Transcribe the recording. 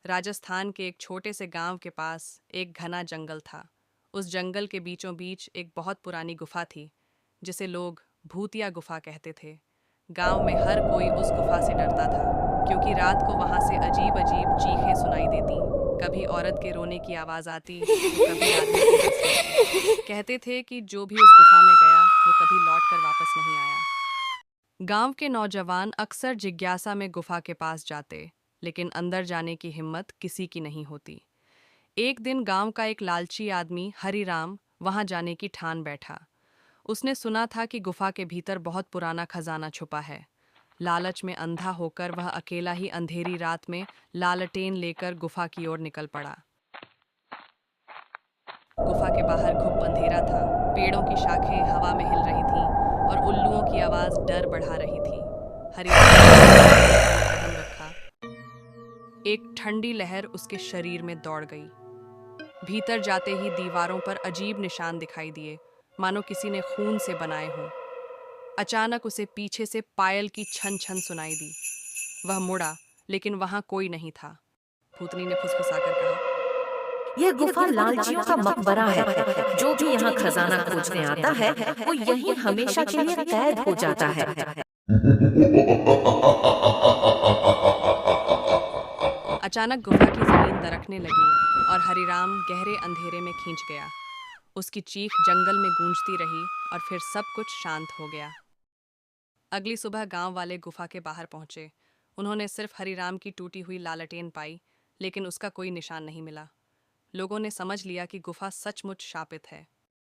राजस्थान के एक छोटे से गांव के पास एक घना जंगल था। उस जंगल के बीचों बीच एक बहुत पुरानी गुफा थी, जिसे लोग भूतिया गुफा कहते थे। गांव में हर कोई उस गुफा से डरता था, क्योंकि रात को वहां से अजीब अजीब चीखें सुनाई देती। कभी औरत के रोने की आवाज आती, तो कभी आदमी की हंसने की। कहते थे कि जो भी उस गुफा में गया वो कभी लौट कर वापस नहीं आया। गांव के नौजवान अक्सर जिज्ञासा में गुफा के पास जाते, लेकिन अंदर जाने की हिम्मत किसी की नहीं होती। एक दिन गांव का एक लालची आदमी हरिराम वहां जाने की ठान बैठा। उसने सुना था कि गुफा के भीतर बहुत पुराना खजाना छुपा है। लालच में अंधा होकर वह अकेला ही अंधेरी रात में लालटेन लेकर गुफा की ओर निकल पड़ा। गुफा के बाहर घुप अंधेरा था। पेड़ों की शाखें हवा में हिल रही थीं और उल्लुओं की आवाज डर बढ़ा रही थी। हरिराम ने कदम रखा, एक ठंडी लहर उसके शरीर में दौड़ गई। भीतर जाते ही दीवारों पर अजीब निशान दिखाई दिए, मानो किसी ने खून से बनाए हों। अचानक उसे पीछे से पायल की छन छन सुनाई दी। वह मुड़ा, लेकिन वहां कोई नहीं था। भूतनी ने फुसफुसाकर कहा, यह गुफा लालचियों का मकबरा है। जो भी यहाँ खजाना खोजने आता है, वो यहीं हमेशा के लिए कैद हो जाता है। अचानक गुफा की जमीन दरकने लगी और हरिराम गहरे अंधेरे में खींच गया। उसकी चीख जंगल में गूंजती रही और फिर सब कुछ शांत हो गया। अगली सुबह गांव वाले गुफा के बाहर पहुंचे। उन्होंने सिर्फ हरिराम की टूटी हुई लालटेन पाई, लेकिन उसका कोई निशान नहीं मिला। लोगों ने समझ लिया कि गुफा सचमुच शापित है।